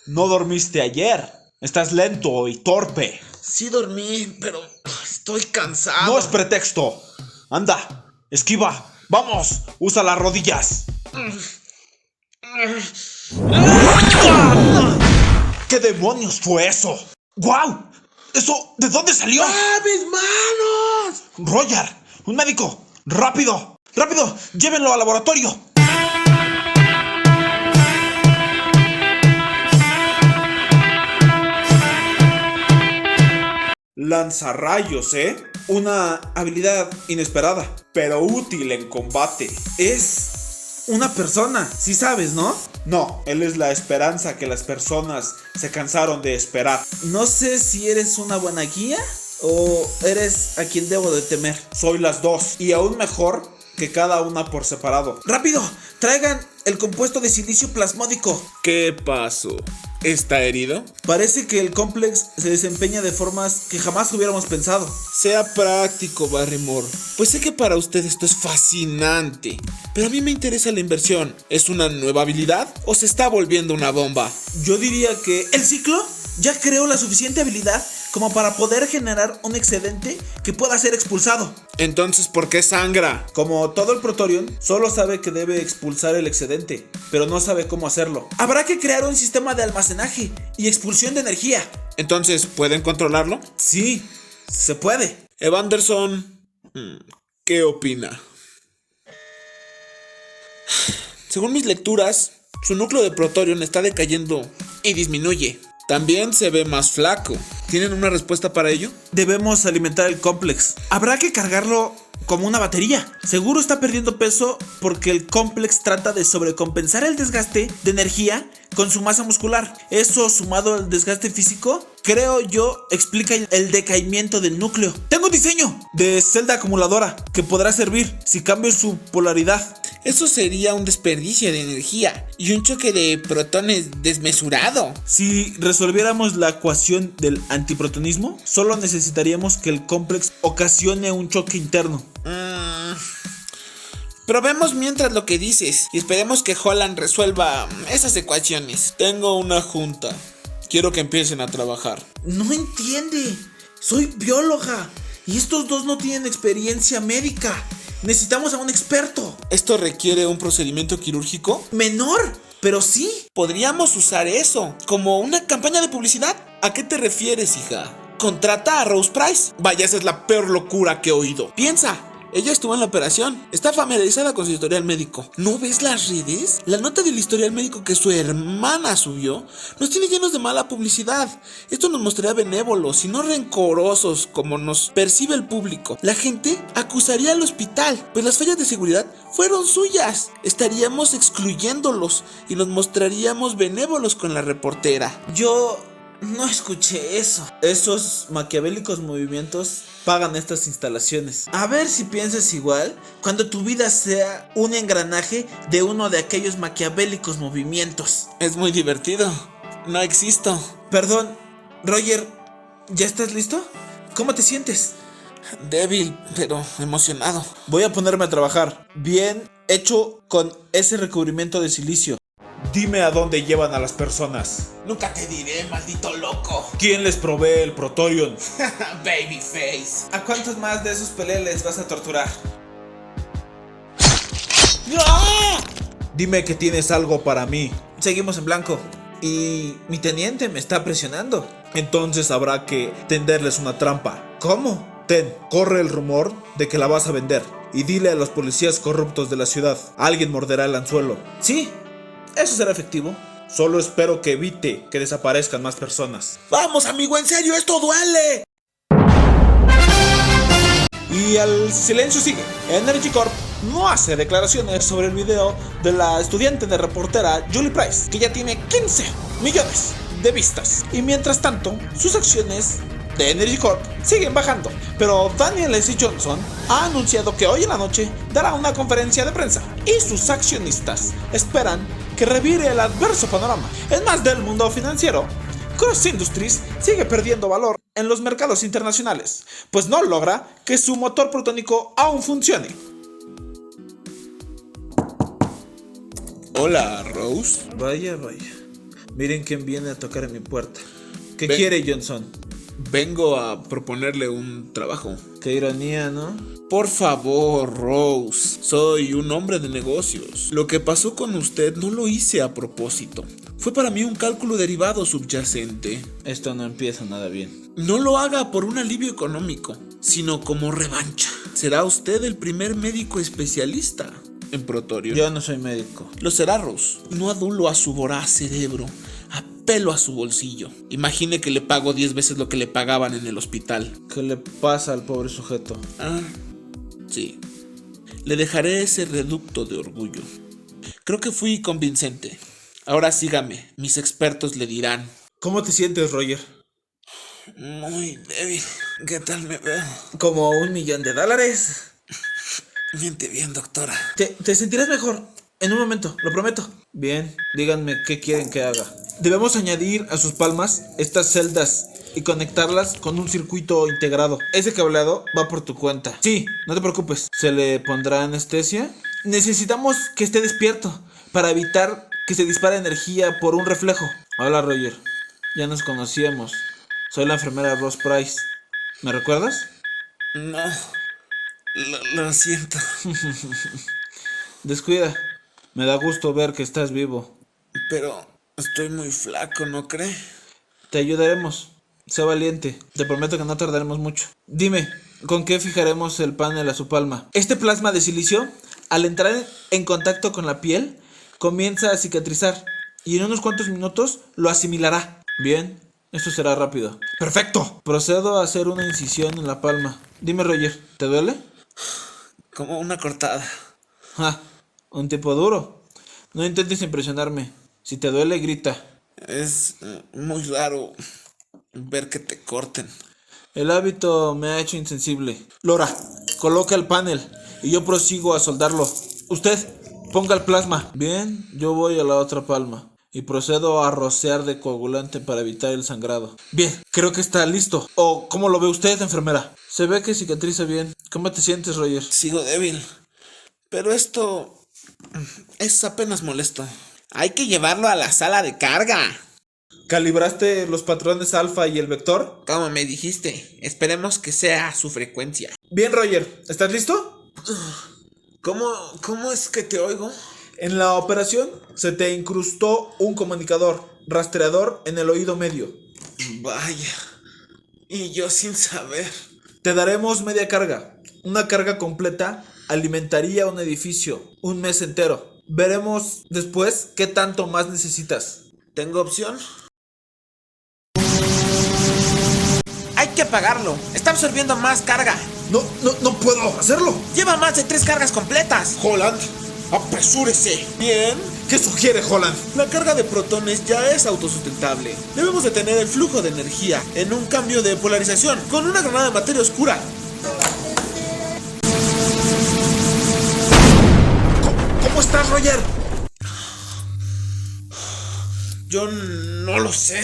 No dormiste ayer. Estás lento y torpe. Sí dormí, pero estoy cansado. No es pretexto. Anda, esquiva. Vamos, usa las rodillas. ¿Qué demonios fue eso? ¡Guau! ¿Eso de dónde salió? ¡Ah, mis manos! Roger, un médico. ¡Rápido! ¡Rápido! ¡Llévenlo al laboratorio! Lanzarrayos, ¿eh? Una habilidad inesperada, pero útil en combate. Es una persona, sí sabes, ¿no? No, él es la esperanza que las personas se cansaron de esperar. No sé si eres una buena guía o eres a quien debo de temer. Soy las dos, y aún mejor que cada una por separado. ¡Rápido! ¡Traigan el compuesto de silicio plasmódico! ¿Qué pasó? ¿Está herido? Parece que el complex se desempeña de formas que jamás hubiéramos pensado. Sea práctico, Barrymore. Pues sé que para usted esto es fascinante, pero a mí me interesa la inversión. ¿Es una nueva habilidad o se está volviendo una bomba? Yo diría que el ciclo ya creó la suficiente habilidad como para poder generar un excedente que pueda ser expulsado. Entonces, ¿por qué sangra? Como todo el Protorion, solo sabe que debe expulsar el excedente, pero no sabe cómo hacerlo. Habrá que crear un sistema de almacenaje y expulsión de energía. Entonces, ¿pueden controlarlo? Sí, se puede. Evanderson, ¿qué opina? Según mis lecturas, su núcleo de Protorion está decayendo y disminuye. También se ve más flaco. ¿Tienen una respuesta para ello? Debemos alimentar el complex. Habrá que cargarlo como una batería. Seguro está perdiendo peso porque el complex trata de sobrecompensar el desgaste de energía con su masa muscular. Eso, sumado al desgaste físico, creo yo, explica el decaimiento del núcleo. Tengo un diseño de celda acumuladora que podrá servir si cambio su polaridad. Eso sería un desperdicio de energía y un choque de protones desmesurado. Si resolviéramos la ecuación del antiprotonismo, solo necesitaríamos que el complex ocasione un choque interno. Probemos mientras lo que dices y esperemos que Holland resuelva esas ecuaciones. Tengo una junta. Quiero que empiecen a trabajar. No entiende. Soy bióloga y estos dos no tienen experiencia médica. Necesitamos a un experto. ¿Esto requiere un procedimiento quirúrgico? Menor, pero sí. Podríamos usar eso como una campaña de publicidad. ¿A qué te refieres, hija? ¿Contrata a Rose Price? Vaya, esa es la peor locura que he oído. Piensa. Ella estuvo en la operación, está familiarizada con su historial médico. ¿No ves las redes? La nota del historial médico que su hermana subió nos tiene llenos de mala publicidad. Esto nos mostraría benévolos y no rencorosos como nos percibe el público. La gente acusaría al hospital, pues las fallas de seguridad fueron suyas. Estaríamos excluyéndolos y nos mostraríamos benévolos con la reportera. Yo no escuché eso. Esos maquiavélicos movimientos pagan estas instalaciones. A ver si piensas igual cuando tu vida sea un engranaje de uno de aquellos maquiavélicos movimientos. Es muy divertido. No existo. Perdón, Roger, ¿ya estás listo? ¿Cómo te sientes? Débil, pero emocionado. Voy a ponerme a trabajar. Bien hecho con ese recubrimiento de silicio. Dime a dónde llevan a las personas. Nunca te diré, maldito loco. ¿Quién les provee el Protorion? Babyface. ¿A cuántos más de esos peleles vas a torturar? ¡Ah! Dime que tienes algo para mí. Seguimos en blanco. Y mi teniente me está presionando. Entonces habrá que tenderles una trampa. ¿Cómo? Corre el rumor de que la vas a vender. Y dile a los policías corruptos de la ciudad. Alguien morderá el anzuelo. Sí, eso será efectivo. Solo espero que evite que desaparezcan más personas. Vamos, amigo, en serio, esto duele. Y el silencio sigue. Energy Corp no hace declaraciones sobre el video de la estudiante de reportera Julie Price, que ya tiene 15 millones de vistas. Y mientras tanto, sus acciones de Energy Corp siguen bajando. Pero Daniel S. Johnson ha anunciado que hoy en la noche dará una conferencia de prensa y sus accionistas esperan que revire el adverso panorama. En más del mundo financiero, Cross Industries sigue perdiendo valor en los mercados internacionales, pues no logra que su motor protónico aún funcione. Hola, Rose. Vaya. Miren quién viene a tocar a mi puerta. ¿Qué Ven. quiere, Johnson? Vengo a proponerle un trabajo. Qué ironía, ¿no? Por favor, Rose. Soy un hombre de negocios. Lo que pasó con usted no lo hice a propósito. Fue para mí un cálculo derivado subyacente. Esto no empieza nada bien. No lo haga por un alivio económico, sino como revancha. Será usted el primer médico especialista en Protorio. Yo no soy médico. Lo será, Rose. No adulo a su voraz cerebro. Apelo a su bolsillo. Imagine que le pago 10 veces lo que le pagaban en el hospital. ¿Qué le pasa al pobre sujeto? Ah, sí. Le dejaré ese reducto de orgullo. Creo que fui convincente. Ahora sígame. Mis expertos le dirán. ¿Cómo te sientes, Roger? Muy débil. ¿Qué tal me veo? Como $1,000,000. Miente bien, doctora. Te sentirás mejor. En un momento, lo prometo. Bien, díganme qué quieren que haga. Debemos añadir a sus palmas estas celdas y conectarlas con un circuito integrado. Ese cableado va por tu cuenta. Sí, no te preocupes. ¿Se le pondrá anestesia? Necesitamos que esté despierto para evitar que se dispare energía por un reflejo. Hola, Roger. Ya nos conocíamos. Soy la enfermera Rose Price. ¿Me recuerdas? No. Lo siento. Descuida. Me da gusto ver que estás vivo. Pero estoy muy flaco, ¿no cree? Te ayudaremos. Sé valiente. Te prometo que no tardaremos mucho. Dime, ¿con qué fijaremos el panel a su palma? Este plasma de silicio, al entrar en contacto con la piel, comienza a cicatrizar y en unos cuantos minutos lo asimilará. Bien, esto será rápido. ¡Perfecto! Procedo a hacer una incisión en la palma. Dime, Roger, ¿te duele? Como una cortada. ¡Ja! Un tipo duro. No intentes impresionarme. Si te duele, grita. Es muy raro ver que te corten. El hábito me ha hecho insensible. Laura, coloca el panel y yo prosigo a soldarlo. Usted, ponga el plasma. Bien, yo voy a la otra palma y procedo a rociar de coagulante para evitar el sangrado. Bien, creo que está listo. ¿O cómo lo ve usted, enfermera? Se ve que cicatriza bien. ¿Cómo te sientes, Roger? Sigo débil. Pero esto es apenas molesto. Hay que llevarlo a la sala de carga. ¿Calibraste los patrones alfa y el vector? Como me dijiste, esperemos que sea su frecuencia. Bien, Roger, ¿estás listo? ¿Cómo es que te oigo? En la operación se te incrustó un comunicador rastreador en el oído medio. Vaya. Y yo sin saber. Te daremos media carga. Una carga completa alimentaría un edificio un mes entero. Veremos después qué tanto más necesitas. ¿Tengo opción? Hay que apagarlo. Está absorbiendo más carga. No puedo hacerlo. Lleva más de 3 cargas completas. Holland, Apresúrese. Bien. ¿qué sugiere Holland? La carga de protones ya es autosustentable. Debemos detener el flujo de energía en un cambio de polarización con una granada de materia oscura. ¿Cómo estás, Roger? Yo no lo sé.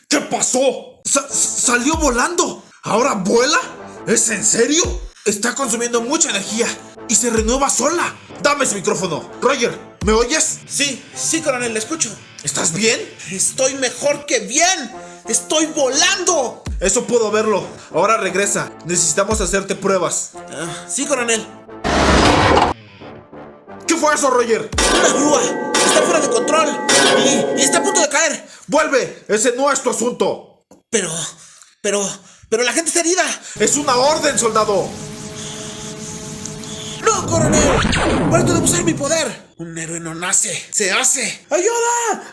¿Qué pasó? Salió volando. ¿Ahora vuela? ¿Es en serio? Está consumiendo mucha energía y se renueva sola. Dame ese micrófono. Roger, ¿me oyes? Sí, coronel, le escucho. ¿Estás bien? Estoy mejor que bien. Estoy volando. Eso puedo verlo. Ahora regresa. Necesitamos hacerte pruebas. Sí, coronel. ¿Qué fue eso, Roger? Una grúa. Está fuera de control. Y está a punto de caer. ¡Vuelve! Ese no es tu asunto. Pero la gente está herida. ¡Es una orden, soldado! ¡No, coronel! ¡Parto de usar mi poder! Un héroe no nace, se hace. ¡Ayuda!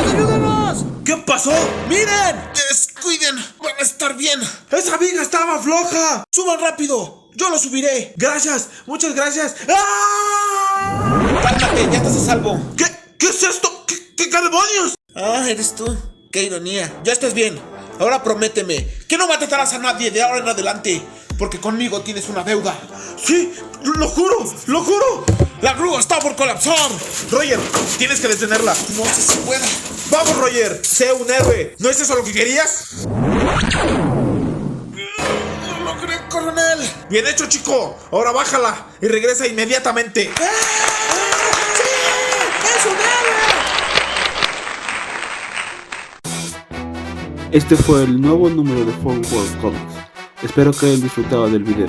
¡Ayúdanos! ¿Qué pasó? ¡Miren! ¡Descuiden! ¡Van a estar bien! ¡Esa viga estaba floja! ¡Suban rápido! ¡Yo lo subiré! ¡Gracias! ¡Muchas gracias! ¡Ah! ¡Cálmate! ¡Ya estás a salvo! ¿Qué es esto? ¿Qué demonios? Ah, eres tú. ¡Qué ironía! Ya estás bien. Ahora prométeme que no maltratarás a nadie de ahora en adelante, porque conmigo tienes una deuda. ¡Sí! ¡Lo juro! ¡La grúa está por colapsar! Roger, tienes que detenerla. No sé si pueda. ¡Vamos, Roger! ¡Sé un héroe! ¿No es eso lo que querías? ¡No lo logré, coronel! Bien hecho, chico. Ahora bájala y regresa inmediatamente. ¡Es un héroe! Este fue el nuevo número de Fun World Comics. Espero que hayan disfrutado del video.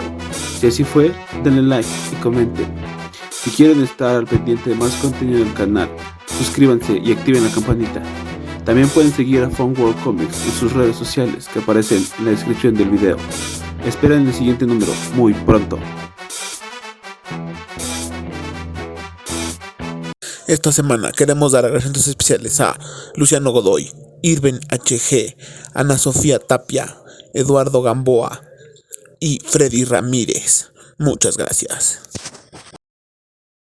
Si así fue, denle like y comenten. Si quieren estar al pendiente de más contenido del canal, suscríbanse y activen la campanita. También pueden seguir a Fun World Comics en sus redes sociales que aparecen en la descripción del video. Esperen el siguiente número muy pronto. Esta semana queremos dar agradecimientos especiales a Luciano Godoy, Irben HG, Ana Sofía Tapia, Eduardo Gamboa y Freddy Ramírez. Muchas gracias.